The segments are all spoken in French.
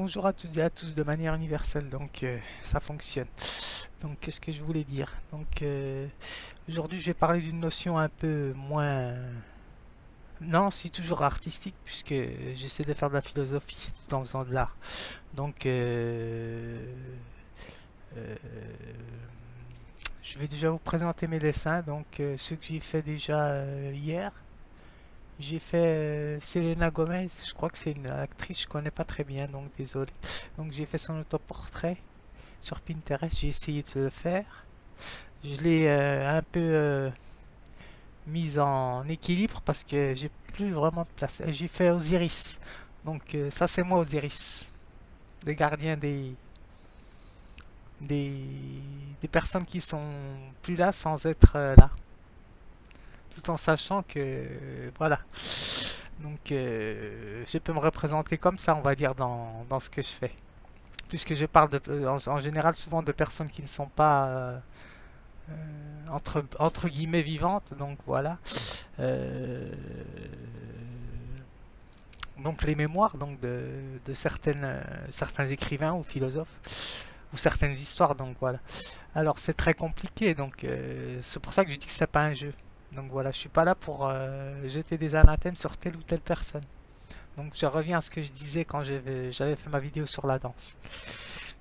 Bonjour à toutes et à tous de manière universelle, donc ça fonctionne. Donc qu'est-ce que je voulais dire? Aujourd'hui je vais parler d'une notion un peu moins... Non, si toujours artistique, puisque j'essaie de faire de la philosophie tout en faisant de l'art. Donc euh, je vais déjà vous présenter mes dessins, donc ceux que j'ai fait déjà hier. J'ai fait Selena Gomez, je crois que c'est une actrice, je connais pas très bien, donc désolé. Donc j'ai fait son autoportrait sur Pinterest, j'ai essayé de le faire. Je l'ai un peu mise en équilibre parce que j'ai plus vraiment de place. J'ai fait Osiris, donc ça c'est moi Osiris, le gardien des, des personnes qui sont plus là sans être là, tout en sachant que voilà. Donc je peux me représenter comme ça, on va dire, dans ce que je fais. Puisque je parle en général souvent de personnes qui ne sont pas entre guillemets vivantes, donc voilà. Euh, donc les mémoires de certains écrivains ou philosophes ou certaines histoires, donc voilà. Alors c'est très compliqué, donc c'est pour ça que je dis que c'est pas un jeu. Donc voilà, je suis pas là pour jeter des anathèmes sur telle ou telle personne. Donc je reviens à ce que je disais quand j'avais fait ma vidéo sur la danse.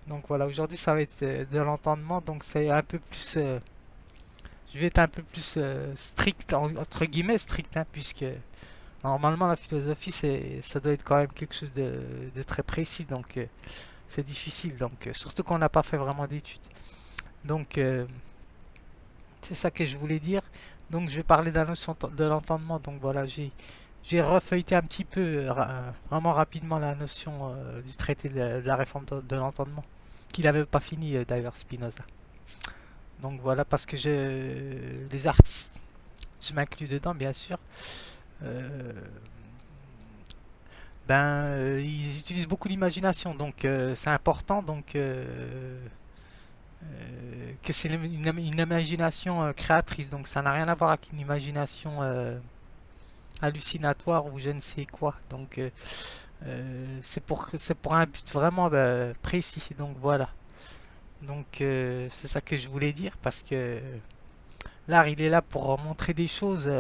Donc voilà, aujourd'hui ça va être de l'entendement, donc c'est un peu plus... je vais être un peu plus strict, entre guillemets strict, hein, puisque normalement la philosophie ça doit être quand même quelque chose de très précis, donc c'est difficile, donc surtout qu'on n'a pas fait vraiment d'études. Donc c'est ça que je voulais dire. Donc je vais parler de la notion de l'entendement, donc voilà, j'ai refeuilleté un petit peu, vraiment rapidement, la notion du traité de la réforme de l'entendement, qu'il n'avait pas fini d'ailleurs Spinoza. Donc voilà, parce que les artistes, je m'inclus dedans bien sûr, euh, ils utilisent beaucoup l'imagination, donc c'est important, donc que c'est une imagination créatrice, donc ça n'a rien à voir avec une imagination hallucinatoire ou je ne sais quoi. Donc c'est pour un but vraiment précis. Donc voilà. Donc c'est ça que je voulais dire parce que l'art il est là pour montrer des choses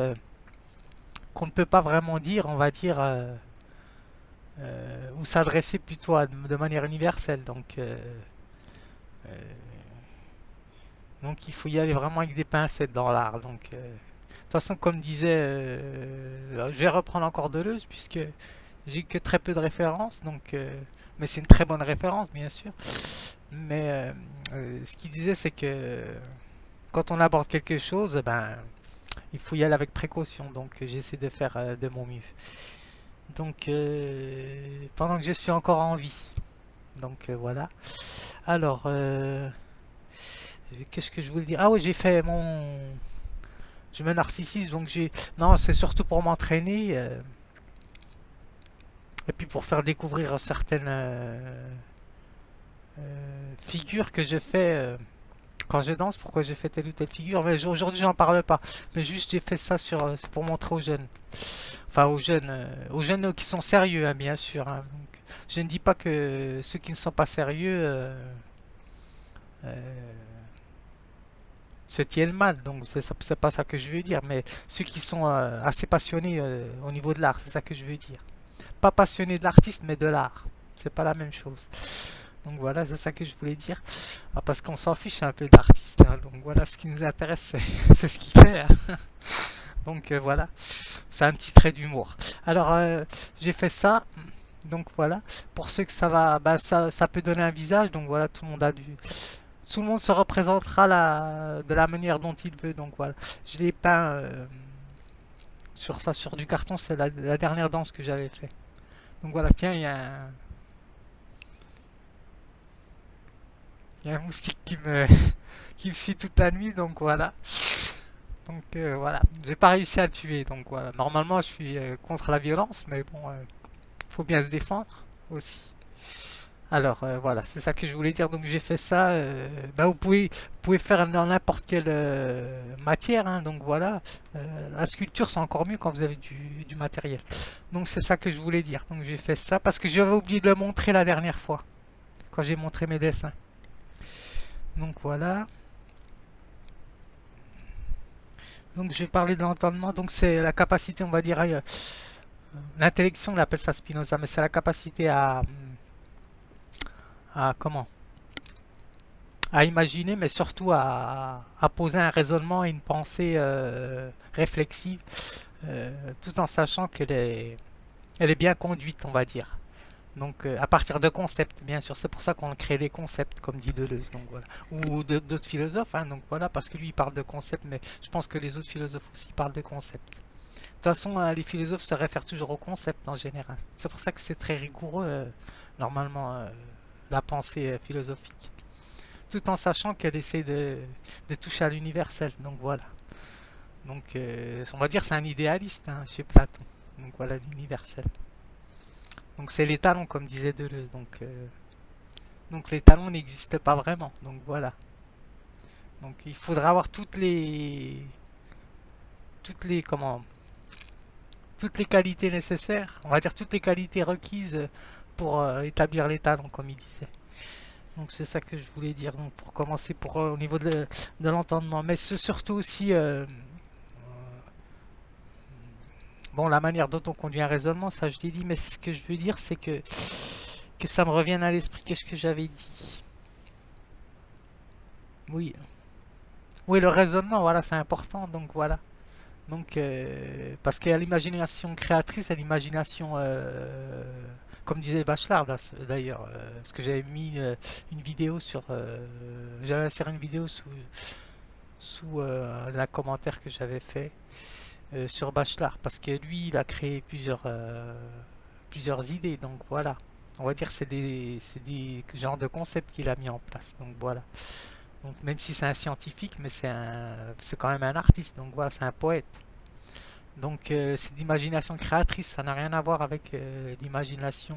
qu'on ne peut pas vraiment dire, on va dire, ou s'adresser plutôt de manière universelle. Donc il faut y aller vraiment avec des pincettes dans l'art. Donc de toute façon, comme disait, je vais reprendre encore Deleuze puisque j'ai que très peu de références, donc mais c'est une très bonne référence bien sûr. Mais ce qu'il disait, c'est que quand on aborde quelque chose, ben il faut y aller avec précaution. Donc j'essaie de faire de mon mieux. Donc pendant que je suis encore en vie. Donc voilà. Alors qu'est-ce que je voulais dire? Ah oui, j'ai fait mon je me narcissise, donc j'ai non, c'est surtout pour m'entraîner et puis pour faire découvrir certaines figures que je fais quand je danse. Pourquoi j'ai fait telle ou telle figure? Mais aujourd'hui j'en parle pas, mais juste j'ai fait ça c'est pour montrer aux jeunes, enfin aux jeunes qui sont sérieux, hein, bien sûr, hein. Donc, je ne dis pas que ceux qui ne sont pas sérieux euh, se tiennent mal, donc c'est pas ça que je veux dire, mais ceux qui sont assez passionnés au niveau de l'art, c'est ça que je veux dire. Pas passionné de l'artiste, mais de l'art. C'est pas la même chose. Donc voilà, c'est ça que je voulais dire. Ah, parce qu'on s'en fiche un peu de l'artiste, hein. Donc voilà, ce qui nous intéresse, c'est ce qu'il fait, hein. Donc voilà, c'est un petit trait d'humour. Alors j'ai fait ça. Donc voilà, pour ceux que ça va, bah, ça peut donner un visage. Donc voilà, tout le monde se représentera de la manière dont il veut. Donc voilà, je l'ai peint sur du carton. C'est la dernière danse que j'avais fait. Donc voilà, tiens, il y a un moustique qui me suit toute la nuit, donc voilà. Donc voilà, j'ai pas réussi à le tuer, donc voilà. Normalement, je suis contre la violence, mais bon, faut bien se défendre aussi. Alors voilà, c'est ça que je voulais dire. Donc j'ai fait ça. Ben, vous pouvez faire dans n'importe quelle matière, hein, donc voilà. La sculpture c'est encore mieux quand vous avez du matériel. Donc c'est ça que je voulais dire. Donc j'ai fait ça parce que j'avais oublié de le montrer la dernière fois quand j'ai montré mes dessins. Donc voilà. Donc je vais parler de l'entendement. Donc c'est la capacité, on va dire, l'intellection, on appelle ça Spinoza, mais c'est la capacité à comment? À imaginer, mais surtout à poser un raisonnement et une pensée réflexive, tout en sachant elle est bien conduite, on va dire. Donc à partir de concepts, bien sûr, c'est pour ça qu'on crée des concepts, comme dit Deleuze, donc voilà. Ou d'autres philosophes, hein, donc voilà, parce que lui il parle de concepts, mais je pense que les autres philosophes aussi parlent de concepts. De toute façon, les philosophes se réfèrent toujours aux concepts en général. C'est pour ça que c'est très rigoureux, normalement, la pensée philosophique. Tout en sachant qu'elle essaie de toucher à l'universel. Donc voilà. Donc on va dire c'est un idéaliste, hein, chez Platon. Donc voilà l'universel. Donc c'est les talons comme disait Deleuze. Donc les talons n'existent pas vraiment. Donc voilà. Donc il faudra avoir toutes les comment toutes les qualités nécessaires. On va dire toutes les qualités requises pour établir les talons comme il disait. Donc c'est ça que je voulais dire. Donc pour commencer au niveau de l'entendement, mais c'est surtout aussi bon, la manière dont on conduit un raisonnement, ça je l'ai dit, mais ce que je veux dire, c'est que ça me revienne à l'esprit. Qu'est-ce que j'avais dit? Oui, oui, le raisonnement, voilà, c'est important, donc voilà. Donc, parce qu'il y a l'imagination créatrice et l'imagination, comme disait Bachelard, d'ailleurs, parce que j'avais mis une vidéo j'avais inséré une vidéo sous un commentaire que j'avais fait sur Bachelard, parce que lui, il a créé plusieurs idées, donc voilà. On va dire que c'est des genres de concepts qu'il a mis en place, donc voilà. Donc même si c'est un scientifique, mais c'est quand même un artiste, donc voilà, c'est un poète. Donc c'est d'imagination créatrice, ça n'a rien à voir avec l'imagination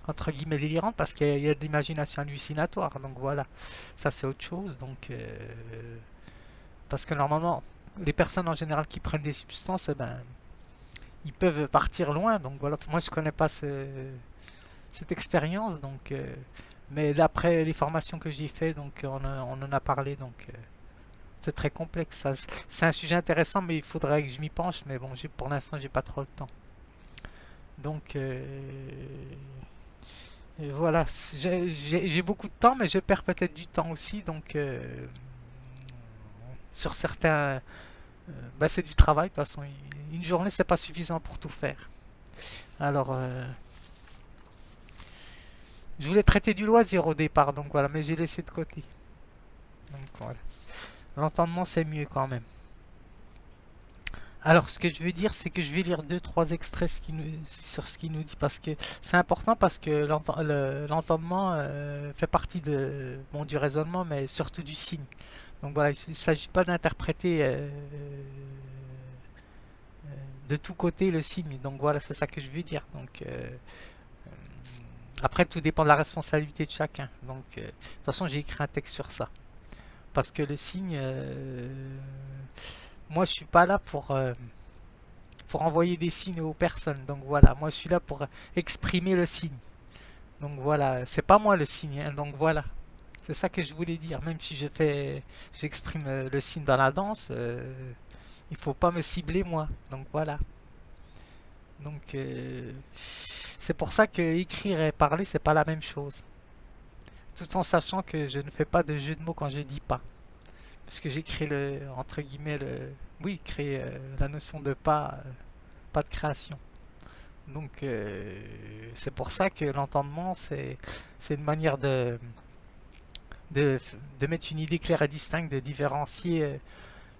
entre guillemets délirante, parce qu'il y a de l'imagination hallucinatoire, donc voilà, ça c'est autre chose. Donc parce que normalement, les personnes en général qui prennent des substances, eh ben, ils peuvent partir loin. Donc voilà, moi je connais pas cette expérience, donc mais d'après les formations que j'ai fait, donc on en a parlé, donc c'est très complexe. C'est un sujet intéressant, mais il faudrait que je m'y penche. Mais bon, pour l'instant, j'ai pas trop le temps. Donc voilà, j'ai beaucoup de temps, mais je perds peut-être du temps aussi. Donc sur certains, bah, c'est du travail. De toute façon, une journée, c'est pas suffisant pour tout faire. Alors, je voulais traiter du loisir au départ, donc voilà, mais j'ai laissé de côté. Donc voilà, l'entendement c'est mieux quand même. Alors, ce que je veux dire, c'est que je vais lire deux, trois extraits sur ce qu'il nous dit, parce que c'est important, parce que l'entendement fait partie bon, du raisonnement, mais surtout du signe. Donc voilà, il ne s'agit pas d'interpréter de tous côtés le signe. Donc voilà, c'est ça que je veux dire. Donc après, tout dépend de la responsabilité de chacun. Donc de toute façon, j'ai écrit un texte sur ça, parce que le signe, moi, je suis pas là pour envoyer des signes aux personnes. Donc voilà, moi je suis là pour exprimer le signe. Donc voilà, c'est pas moi le signe, hein, donc voilà. C'est ça que je voulais dire. Même si j'exprime le signe dans la danse, il faut pas me cibler moi. Donc voilà. Donc c'est pour ça que écrire et parler c'est pas la même chose. Tout en sachant que je ne fais pas de jeu de mots quand je dis pas, puisque j'écris entre guillemets oui, créer la notion de pas de création. Donc c'est pour ça que l'entendement c'est une manière de, de mettre une idée claire et distincte, de différencier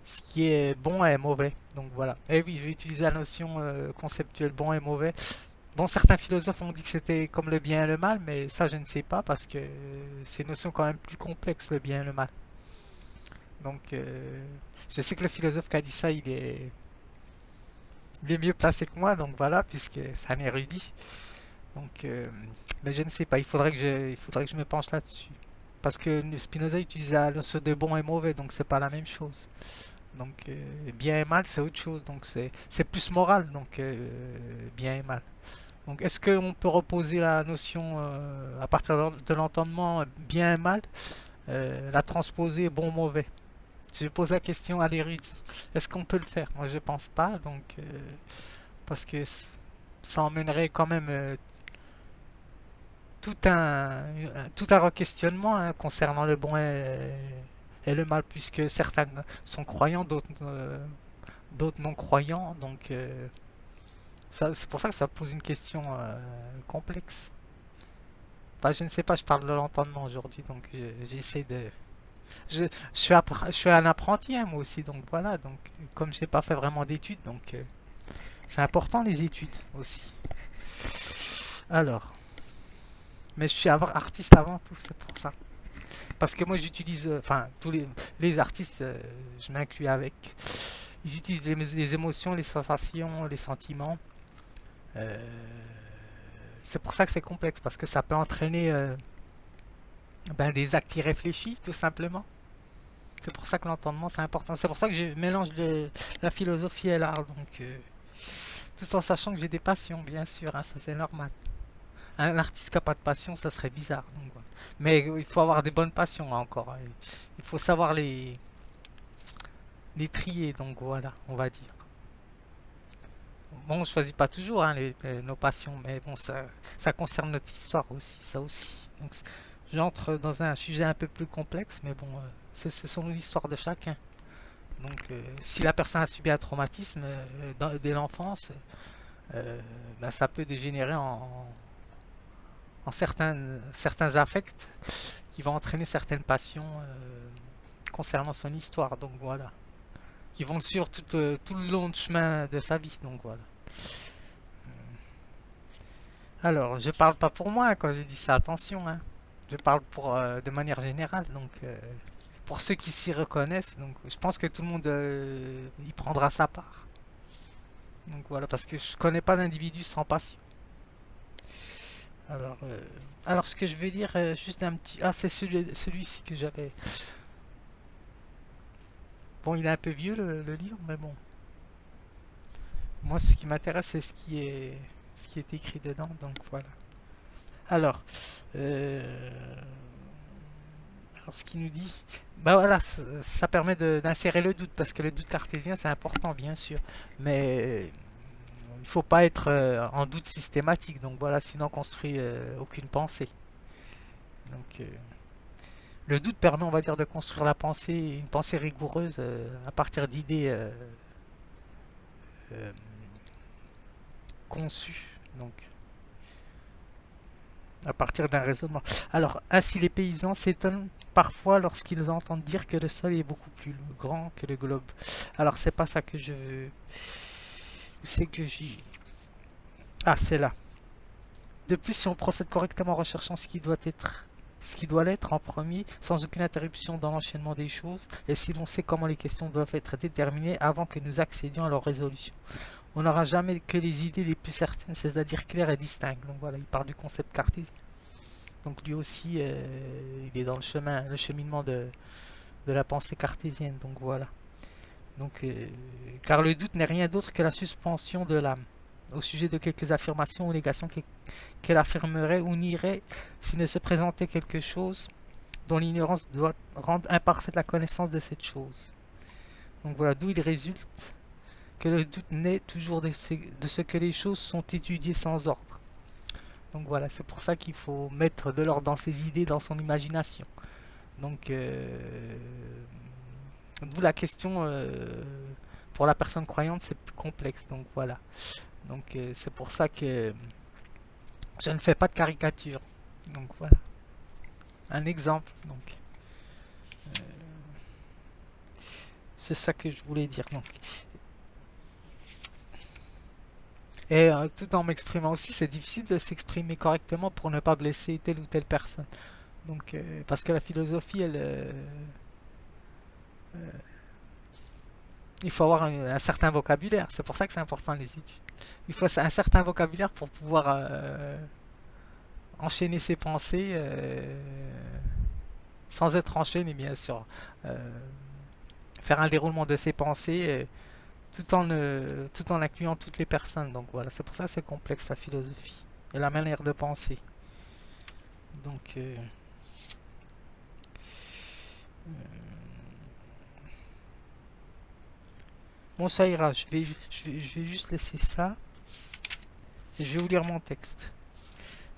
ce qui est bon et mauvais. Donc voilà. Et oui, je vais utiliser la notion conceptuelle bon et mauvais. Bon, certains philosophes ont dit que c'était comme le bien et le mal, mais ça je ne sais pas, parce que c'est une notion quand même plus complexe, le bien et le mal. Donc je sais que le philosophe qui a dit ça, il est mieux placé que moi, donc voilà, puisque c'est un érudit. Donc, mais je ne sais pas, il faudrait que je me penche là-dessus. Parce que Spinoza utilisait la notion de bon et mauvais, donc c'est pas la même chose. Donc, bien et mal, c'est autre chose. Donc, c'est plus moral, donc bien et mal. Donc, est-ce qu'on peut reposer la notion à partir de l'entendement bien et mal, la transposer bon mauvais? Je pose la question à l'érudit. Est-ce qu'on peut le faire? Moi, je pense pas. Donc, parce que ça emmènerait quand même tout un re-questionnement hein, concernant le bon et le mal, puisque certains sont croyants, d'autres non croyants. Donc, c'est pour ça que ça pose une question complexe. Enfin, je ne sais pas, je parle de l'entendement aujourd'hui, donc j'essaie de. Je suis un apprenti, hein, moi aussi, donc voilà. Donc, comme je n'ai pas fait vraiment d'études, donc c'est important les études aussi. Alors, mais je suis artiste avant tout, c'est pour ça. Parce que moi j'utilise, enfin, tous les artistes, je m'inclus avec. Ils utilisent les émotions, les sensations, les sentiments. Euh, c'est pour ça que c'est complexe, parce que ça peut entraîner ben, des actes irréfléchis, tout simplement. C'est pour ça que l'entendement c'est important. C'est pour ça que je mélange la philosophie et l'art. Donc, tout en sachant que j'ai des passions, bien sûr, hein, ça c'est normal. Un artiste qui n'a pas de passion, ça serait bizarre. Donc, voilà. Mais il faut avoir des bonnes passions hein, encore. Hein. Il faut savoir les trier, donc voilà, on va dire. Bon, on choisit pas toujours hein, nos passions, mais bon, ça concerne notre histoire aussi, ça aussi. Donc, j'entre dans un sujet un peu plus complexe, mais bon, ce sont l'histoire de chacun. Donc, si la personne a subi un traumatisme dès l'enfance, ben, ça peut dégénérer en certains affects qui vont entraîner certaines passions concernant son histoire. Donc voilà, qui vont le suivre tout le long du chemin de sa vie. Donc voilà. Alors, je parle pas pour moi quand je dis ça, attention. Hein. Je parle de manière générale. Donc, pour ceux qui s'y reconnaissent, donc je pense que tout le monde y prendra sa part. Donc voilà, parce que je connais pas d'individu sans passion. Alors, alors ce que je veux dire, juste un petit. Ah, c'est celui-ci que j'avais. Bon, il est un peu vieux le livre, mais bon. Moi, ce qui m'intéresse, c'est ce qui est écrit dedans, donc voilà. Alors, euh, alors ce qu'il nous dit, bah voilà, ça permet d'insérer le doute, parce que le doute cartésien, c'est important, bien sûr, mais il faut pas être en doute systématique, donc voilà, sinon on construit aucune pensée. Donc, le doute permet, on va dire, de construire la pensée, une pensée rigoureuse à partir d'idées euh, conçues. Donc, à partir d'un raisonnement. Alors, ainsi les paysans s'étonnent parfois lorsqu'ils entendent dire que le sol est beaucoup plus grand que le globe. Alors, c'est pas ça que je veux. Où c'est que j'y. Ah, c'est là. De plus, si on procède correctement en recherchant ce qui doit l'être en premier, sans aucune interruption dans l'enchaînement des choses, et si l'on sait comment les questions doivent être déterminées avant que nous accédions à leur résolution. On n'aura jamais que les idées les plus certaines, c'est-à-dire claires et distinctes. Donc voilà, il parle du concept cartésien. Donc lui aussi, il est dans le cheminement de la pensée cartésienne. Donc voilà. Donc, car le doute n'est rien d'autre que la suspension de l'âme au sujet de quelques affirmations ou négations qu'elle affirmerait ou nierait s'il ne se présentait quelque chose dont l'ignorance doit rendre imparfaite la connaissance de cette chose. Donc voilà, d'où il résulte que le doute naît toujours de ce que les choses sont étudiées sans ordre. Donc voilà, c'est pour ça qu'il faut mettre de l'ordre dans ses idées, dans son imagination. Donc, d'où la question pour la personne croyante, c'est plus complexe. Donc voilà. Donc c'est pour ça que je ne fais pas de caricature. Donc voilà. Un exemple. Donc c'est ça que je voulais dire. Donc et tout en m'exprimant aussi, c'est difficile de s'exprimer correctement pour ne pas blesser telle ou telle personne. Donc parce que la philosophie, il faut avoir un certain vocabulaire. C'est pour ça que c'est important les études. Il faut un certain vocabulaire pour pouvoir enchaîner ses pensées sans être enchaîné, bien sûr. Euh, Faire un déroulement de ses pensées tout en incluant toutes les personnes. Donc voilà, c'est pour ça que c'est complexe la philosophie et la manière de penser. Donc bon, ça ira. Je vais juste laisser ça et je vais vous lire mon texte.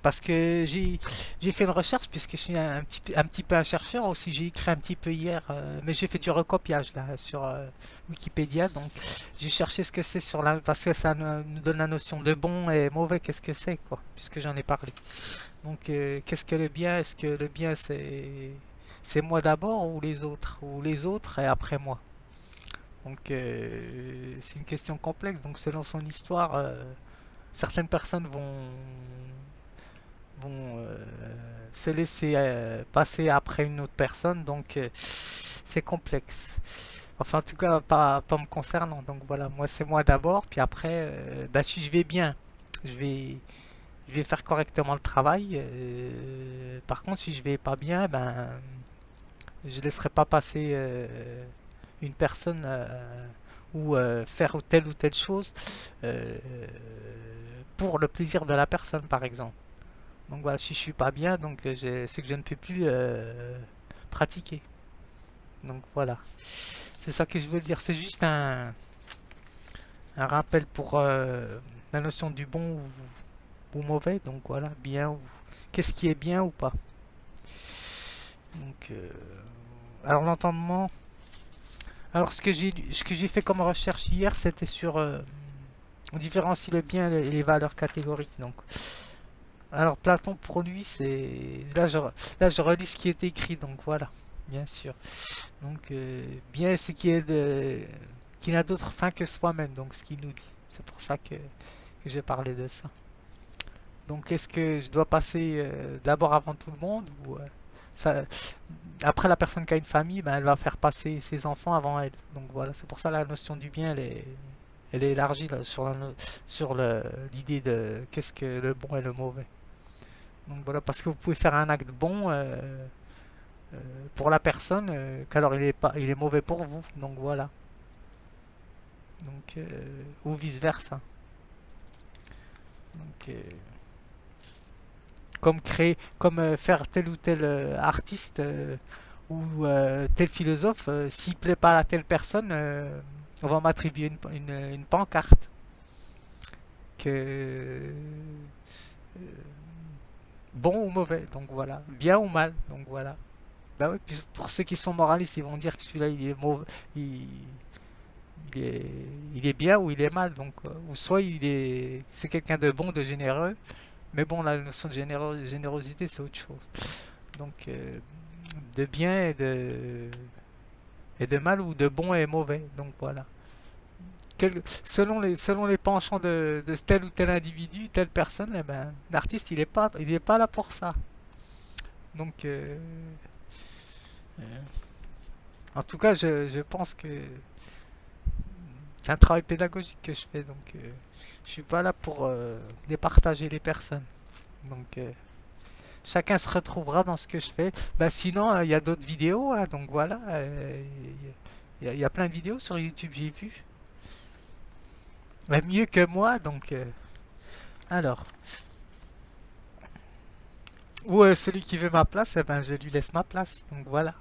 Parce que j'ai fait une recherche, puisque je suis un petit peu un chercheur aussi. J'ai écrit un petit peu hier, mais j'ai fait du recopiage là sur Wikipédia. Donc j'ai cherché ce que c'est sur la, parce que ça nous donne la notion de bon et mauvais. Qu'est-ce que c'est, quoi, puisque j'en ai parlé. Donc qu'est-ce que le bien? Est-ce que le bien c'est moi d'abord ou les autres et après moi? Donc c'est une question complexe. Donc selon son histoire, certaines personnes vont se laisser passer après une autre personne, donc c'est complexe. Enfin, en tout cas, pas me concernant. Donc voilà, moi c'est moi d'abord, puis après, bah, si je vais bien, je vais, je vais faire correctement le travail. Par contre, si je vais pas bien, ben, je laisserai pas passer une personne faire telle ou telle chose euh, pour le plaisir de la personne, par exemple. Donc voilà, si je suis pas bien, donc c'est que je ne peux plus pratiquer. Donc voilà, c'est ça que je veux dire. C'est juste un rappel pour la notion du bon ou mauvais. Donc voilà, bien ou qu'est-ce qui est bien ou pas. Donc alors l'entendement. Alors ce que j'ai fait comme recherche hier, c'était sur on différencie le bien et les valeurs catégoriques. Donc alors Platon pour lui, c'est là je relis ce qui est écrit. Donc voilà, bien sûr. Donc, bien ce qui n'a d'autre fin que soi-même, donc ce qu'il nous dit. C'est pour ça que j'ai parlé de ça. Donc, est-ce que je dois passer d'abord avant tout le monde ou ça, après la personne qui a une famille, ben, elle va faire passer ses enfants avant elle. Donc voilà, c'est pour ça la notion du bien, elle est élargie là, sur l'idée de qu'est-ce que le bon et le mauvais. Donc voilà, parce que vous pouvez faire un acte bon pour la personne, qu'alors il est pas, il est mauvais pour vous. Donc voilà. Donc ou vice versa. Donc comme faire tel ou tel artiste ou tel philosophe, s'il plaît pas à telle personne, on va m'attribuer une pancarte que bon ou mauvais. Donc voilà, bien ou mal. Donc voilà. Bah oui, puis pour ceux qui sont moralistes, ils vont dire que celui-là il est mauvais, il, il est, il est bien ou il est mal. Donc, ou soit c'est quelqu'un de bon, de généreux, mais bon, la notion de générosité, c'est autre chose. Donc, de bien et de mal ou de bon et mauvais. Donc voilà. Selon les penchants de tel ou tel individu, telle personne, eh ben, l'artiste, il est pas là pour ça. Donc, euh, en tout cas, je pense que c'est un travail pédagogique que je fais, donc je suis pas là pour départager les personnes. Donc chacun se retrouvera dans ce que je fais. Bah, sinon, il y a d'autres vidéos, hein, donc voilà. Il y a plein de vidéos sur YouTube, j'ai vu. Mais mieux que moi, donc. Alors, ou celui qui veut ma place, eh ben, je lui laisse ma place. Donc voilà.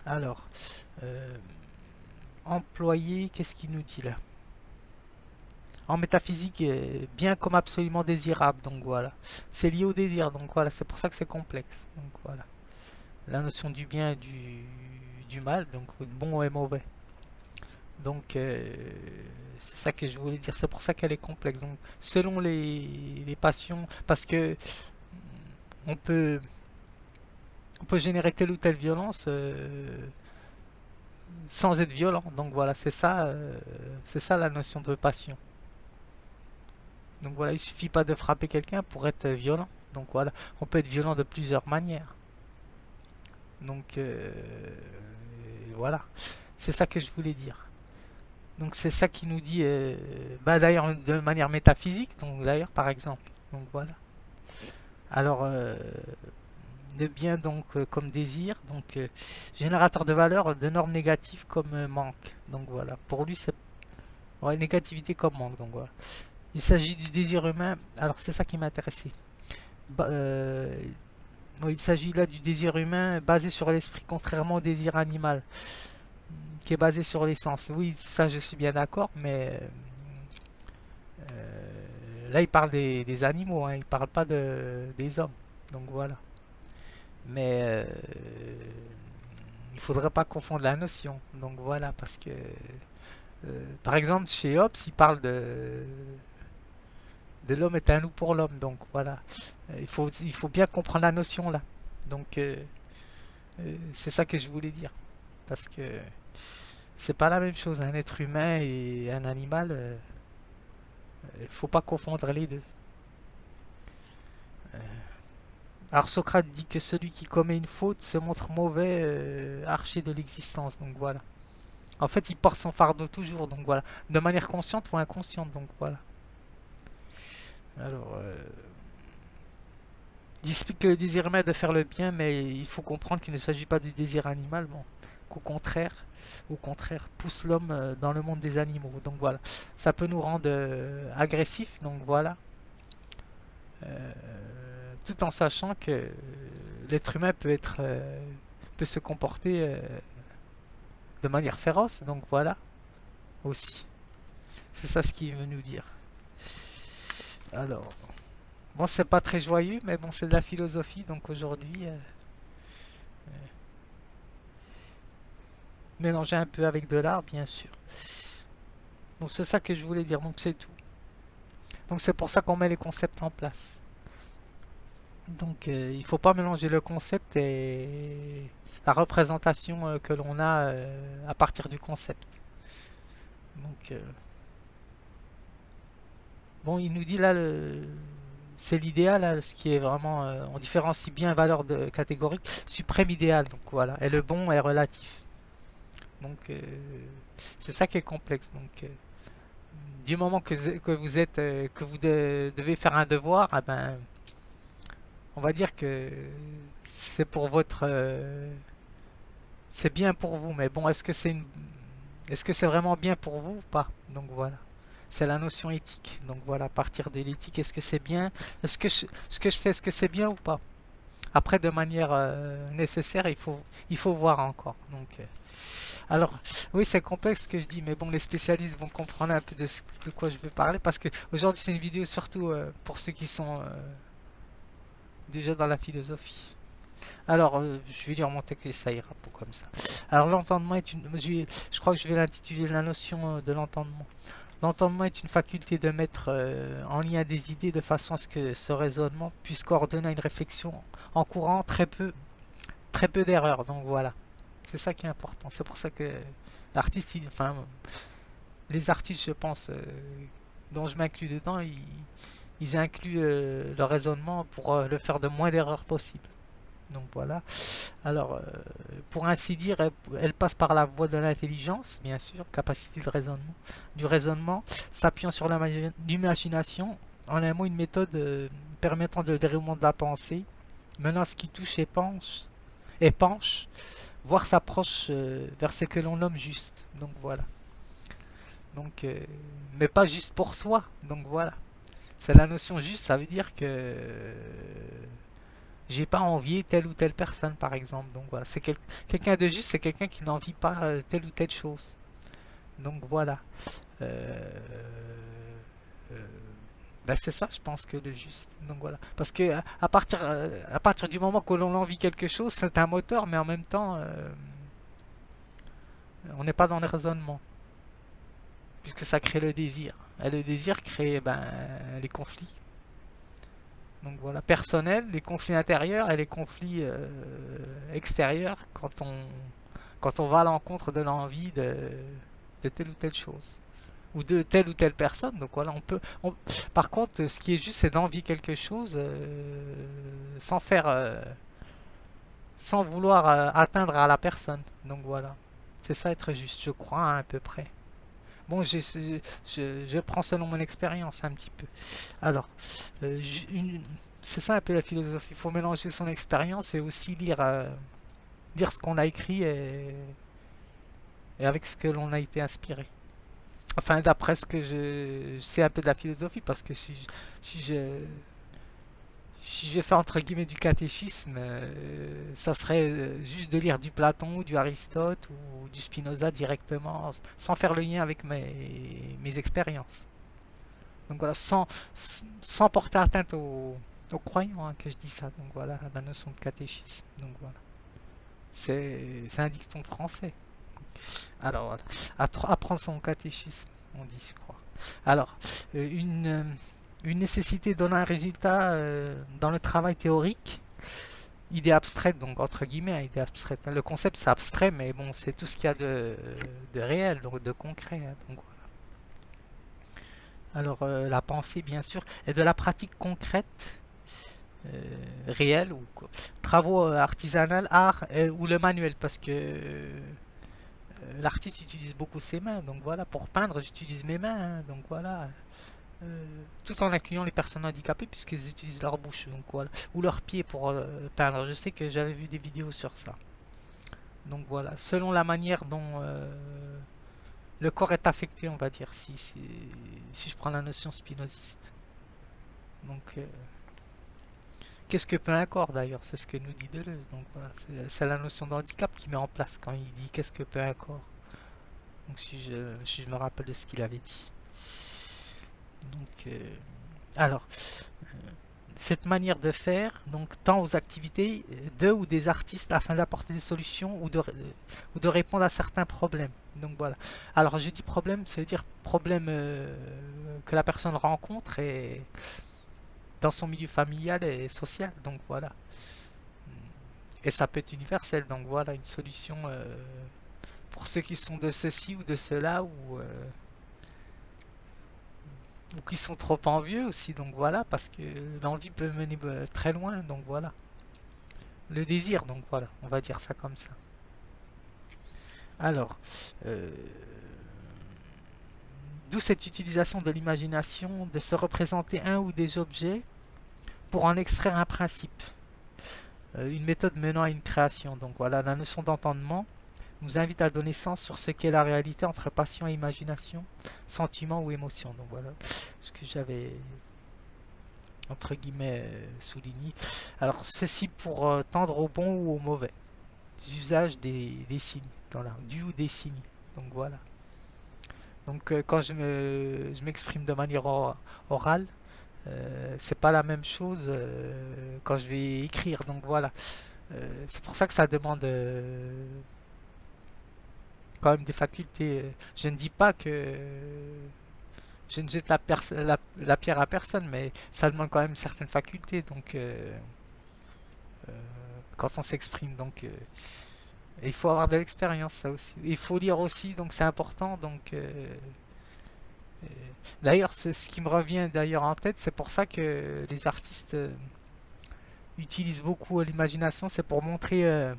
Alors, euh, employé, qu'est-ce qu'il nous dit là? En métaphysique, bien comme absolument désirable. Donc voilà. C'est lié au désir. Donc voilà, c'est pour ça que c'est complexe. Donc voilà. La notion du bien et du mal, donc bon et mauvais. Donc c'est ça que je voulais dire. C'est pour ça qu'elle est complexe. Donc selon les passions, parce que on peut, on peut générer telle ou telle violence sans être violent. Donc voilà, c'est ça la notion de passion. Donc voilà, il suffit pas de frapper quelqu'un pour être violent. Donc voilà, on peut être violent de plusieurs manières. Donc voilà, c'est ça que je voulais dire. Donc c'est ça qui nous dit, bah d'ailleurs de manière métaphysique, donc d'ailleurs par exemple. Donc voilà. Alors, de bien donc comme désir, donc générateur de valeur de normes négatives comme manque. Donc voilà, pour lui c'est ouais, négativité comme manque. Donc voilà. Il s'agit du désir humain. Alors c'est ça qui m'intéressait. Bah, il s'agit là du désir humain basé sur l'esprit, contrairement au désir animal, qui est basé sur les sens. Oui, ça je suis bien d'accord, mais là il parle des animaux, hein, il parle pas des hommes. Donc voilà. Mais il faudrait pas confondre la notion. Donc voilà, parce que par exemple chez Hobbes, il parle de l'homme est un loup pour l'homme. Donc voilà, il faut bien comprendre la notion là. Donc c'est ça que je voulais dire. Parce que c'est pas la même chose, un être humain et un animal. Il faut pas confondre les deux. Alors Socrate dit que celui qui commet une faute se montre mauvais archer de l'existence. Donc voilà. En fait, il porte son fardeau toujours. Donc voilà. De manière consciente ou inconsciente. Donc voilà. Alors, il explique que le désir humain est de faire le bien, mais il faut comprendre qu'il ne s'agit pas du désir animal, bon, au contraire, pousse l'homme dans le monde des animaux. Donc voilà, ça peut nous rendre agressifs. Donc voilà, Euh, tout en sachant que l'être humain peut se comporter de manière féroce. Donc voilà, aussi, c'est ça ce qu'il veut nous dire. Alors, bon, c'est pas très joyeux, mais bon, c'est de la philosophie. Donc aujourd'hui, mélanger un peu avec de l'art, bien sûr. Donc c'est ça que je voulais dire, donc c'est tout. Donc c'est pour ça qu'on met les concepts en place. Donc il faut pas mélanger le concept et la représentation que l'on a à partir du concept. Donc bon, il nous dit là c'est l'idéal, là, ce qui est vraiment on différencie bien valeur de catégorique, suprême idéal. Donc voilà, et le bon est relatif. Donc c'est ça qui est complexe. Donc du moment que vous êtes que vous devez faire un devoir, eh ben, on va dire que c'est pour votre c'est bien pour vous, mais bon, est-ce que c'est vraiment bien pour vous ou pas? Donc voilà. C'est la notion éthique. Donc voilà, à partir de l'éthique, est-ce que c'est bien? Ce que je fais, est-ce que c'est bien ou pas? Après, de manière nécessaire, il faut voir encore. Donc, alors, oui, c'est complexe ce que je dis, mais bon, les spécialistes vont comprendre un peu de quoi je veux parler, parce que aujourd'hui, c'est une vidéo surtout pour ceux qui sont déjà dans la philosophie. Alors, je vais lui remonter que ça ira pour comme ça. Alors, l'entendement est une... Je crois que je vais l'intituler la notion de l'entendement. L'entendement est une faculté de mettre en lien des idées de façon à ce que ce raisonnement puisse coordonner une réflexion en courant très peu d'erreurs. Donc voilà, c'est ça qui est important. C'est pour ça que l'artiste, enfin, les artistes, je pense, dont je m'inclus dedans, ils incluent le raisonnement pour le faire de moins d'erreurs possible. Donc voilà. Alors, pour ainsi dire, elle passe par la voie de l'intelligence, bien sûr, capacité de raisonnement, du raisonnement, s'appuyant sur l'imagination, en un mot, une méthode permettant le déroulement de la pensée, menant ce qui touche et penche, voire s'approche vers ce que l'on nomme juste. Donc voilà. Donc, mais pas juste pour soi. Donc voilà. C'est la notion juste, ça veut dire que j'ai pas envié telle ou telle personne, par exemple. Donc voilà, c'est quelqu'un de juste, c'est quelqu'un qui n'envie pas telle ou telle chose. Donc voilà. Euh, euh, ben c'est ça, je pense que le juste. Donc voilà, parce que à partir du moment que l'on envie quelque chose, c'est un moteur, mais en même temps, on n'est pas dans le raisonnement, puisque ça crée le désir. Et le désir crée ben, les conflits. Donc voilà, personnel, les conflits intérieurs et les conflits extérieurs quand on va à l'encontre de l'envie de telle ou telle chose ou de telle ou telle personne. Donc voilà, par contre, ce qui est juste, c'est d'envier quelque chose sans faire, sans vouloir atteindre à la personne. Donc voilà, c'est ça être juste, je crois, hein, à peu près. Bon, je prends selon mon expérience un petit peu. Alors, c'est ça un peu la philosophie. Il faut mélanger son expérience et aussi lire ce qu'on a écrit et avec ce que l'on a été inspiré. Enfin, d'après ce que je sais un peu de la philosophie, parce que si je, si je fais entre guillemets du catéchisme, ça serait juste de lire du Platon ou du Aristote ou du Spinoza directement, sans faire le lien avec mes expériences. Donc voilà, sans porter atteinte aux croyants hein, que je dis ça. Donc voilà, la notion de catéchisme. Donc voilà, c'est un dicton français. Alors voilà, apprendre son catéchisme, on dit, je crois. Alors, euh, une, euh, une nécessité donne un résultat dans le travail théorique, idée abstraite, donc entre guillemets, hein, idée abstraite. Le concept c'est abstrait, mais bon, c'est tout ce qu'il y a de réel, donc de concret. Hein, donc voilà. Alors, la pensée, bien sûr, et de la pratique concrète, réelle, ou quoi. Travaux artisanaux, art ou le manuel, parce que l'artiste utilise beaucoup ses mains, donc voilà, pour peindre, j'utilise mes mains, hein, donc voilà. Euh, Tout en incluant les personnes handicapées, puisqu'ils utilisent leur bouche, donc voilà, ou leurs pieds pour peindre. Je sais que j'avais vu des vidéos sur ça. Donc voilà, selon la manière dont le corps est affecté, on va dire, si je prends la notion spinoziste. Donc, qu'est-ce que peut un corps d'ailleurs? C'est ce que nous dit Deleuze. Donc voilà, c'est la notion d'handicap qui met en place quand il dit qu'est-ce que peut un corps. Donc si je me rappelle de ce qu'il avait dit. Donc, alors, cette manière de faire donc tend aux activités de ou des artistes afin d'apporter des solutions ou de répondre à certains problèmes. Donc voilà. Alors je dis problème, ça veut dire problème que la personne rencontre et dans son milieu familial et social. Donc voilà. Et ça peut être universel. Donc voilà une solution pour ceux qui sont de ceci ou de cela ou qui sont trop envieux aussi. Donc voilà parce que l'envie peut mener très loin. Donc voilà. Le désir, donc voilà, on va dire ça comme ça. Alors, euh, d'où cette utilisation de l'imagination, de se représenter un ou des objets pour en extraire un principe. Une méthode menant à une création. Donc voilà, la notion d'entendement nous invite à donner sens sur ce qu'est la réalité entre passion et imagination, sentiment ou émotion. Donc voilà ce que j'avais entre guillemets souligné. Alors ceci pour tendre au bon ou au mauvais usage des signes, voilà, du ou des signes. Donc voilà. Donc quand je m'exprime de manière orale, c'est pas la même chose quand je vais écrire. Donc voilà. C'est pour ça que ça demande quand même des facultés. Je ne dis pas que je ne jette la pierre à personne, mais ça demande quand même certaines facultés. Donc euh, quand on s'exprime, donc il faut avoir de l'expérience, ça aussi. Il faut lire aussi, donc c'est important. Donc euh, d'ailleurs, c'est ce qui me revient d'ailleurs en tête. C'est pour ça que les artistes utilisent beaucoup l'imagination. C'est pour montrer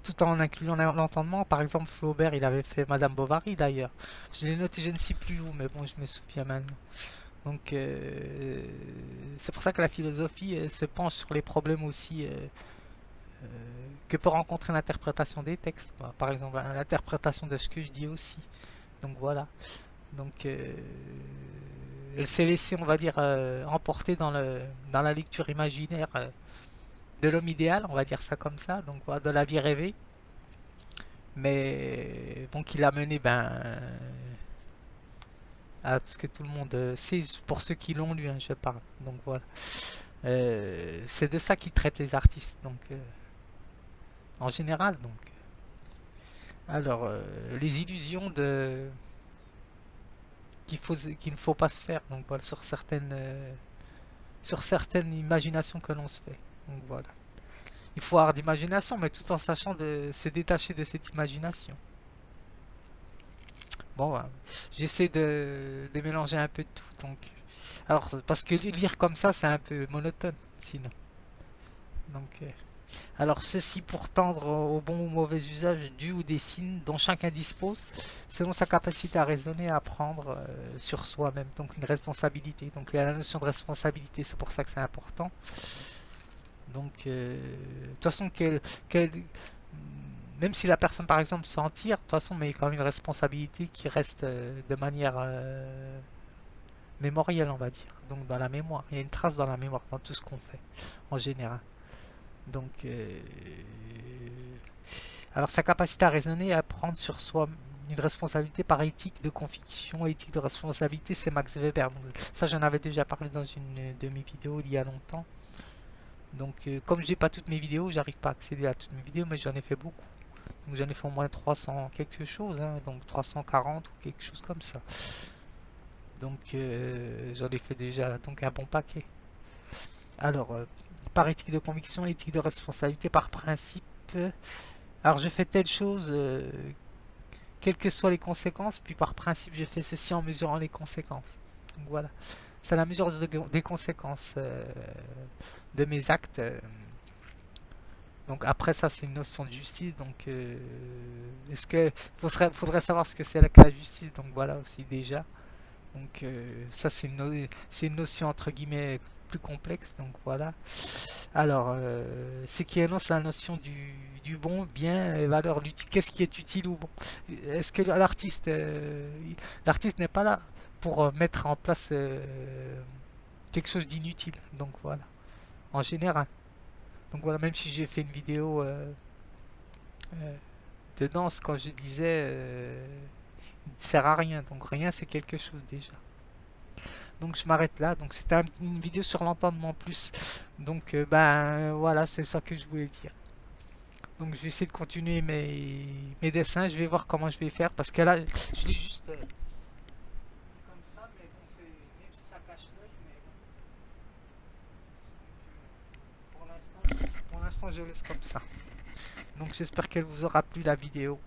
tout en incluant l'entendement. Par exemple, Flaubert, il avait fait Madame Bovary d'ailleurs. Je l'ai noté, je ne sais plus où, mais bon, je me souviens maintenant. Donc, c'est pour ça que la philosophie se penche sur les problèmes aussi euh, que peut rencontrer l'interprétation des textes. Quoi. Par exemple, l'interprétation de ce que je dis aussi. Donc voilà. Donc, elle s'est laissée, on va dire, emporter dans la lecture imaginaire de l'homme idéal, on va dire ça comme ça. Donc voilà, de la vie rêvée. Mais bon, qui l'a mené à ce que tout le monde sait, pour ceux qui l'ont lu, hein, je parle. Donc voilà. C'est de ça qu'ils traitent les artistes. Donc en général, donc. Alors, les illusions qu'il ne faut pas se faire, donc voilà, sur certaines imaginations que l'on se fait. Donc voilà. Il faut avoir d'imagination, mais tout en sachant de se détacher de cette imagination. Bon, voilà. J'essaie de mélanger un peu de tout, donc. Alors, parce que lire comme ça, c'est un peu monotone, sinon. Donc, Alors ceci pour tendre au bon ou mauvais usage du ou des signes dont chacun dispose selon sa capacité à raisonner et à prendre sur soi-même. Donc une responsabilité. Donc il y a la notion de responsabilité, c'est pour ça que c'est important. Donc de toute façon, même si la personne par exemple s'en tire, de toute façon, mais il y a quand même une responsabilité qui reste de manière mémorielle, on va dire. Donc dans la mémoire. Il y a une trace dans la mémoire, dans tout ce qu'on fait en général. Donc, alors sa capacité à raisonner et à prendre sur soi une responsabilité par éthique de conviction, éthique de responsabilité, c'est Max Weber. Donc, ça, j'en avais déjà parlé dans une de mes vidéos il y a longtemps. Donc, comme j'ai pas toutes mes vidéos, j'arrive pas à accéder à toutes mes vidéos, mais j'en ai fait beaucoup. Donc, j'en ai fait au moins 300 quelque chose, hein, donc 340 ou quelque chose comme ça. Donc, j'en ai fait déjà donc un bon paquet. Alors, par éthique de conviction, éthique de responsabilité, par principe. Alors, je fais telle chose, quelles que soient les conséquences, puis par principe, je fais ceci en mesurant les conséquences. Donc voilà, c'est la mesure des conséquences de mes actes. Donc après ça, c'est une notion de justice. Donc, est-ce que faudrait savoir ce que c'est que la justice. Donc voilà aussi déjà. Donc ça c'est une notion entre guillemets plus complexe. Donc voilà. Alors ce qui énonce la notion du bon, bien et valeur, l'utile. Qu'est-ce qui est utile ou bon? Est-ce que l'artiste n'est pas là pour mettre en place quelque chose d'inutile. Donc voilà, en général. Donc voilà, même si j'ai fait une vidéo de danse quand je disais il ne sert à rien. Donc rien c'est quelque chose déjà. Donc je m'arrête là. Donc c'était une vidéo sur l'entendement plus. Donc ben voilà, c'est ça que je voulais dire. Donc je vais essayer de continuer mes dessins. Je vais voir comment je vais faire. Parce que là, je l'ai juste comme ça. Mais bon, même si ça cache l'œil. Mais bon. Pour l'instant, je laisse comme ça. Donc j'espère qu'elle vous aura plu la vidéo.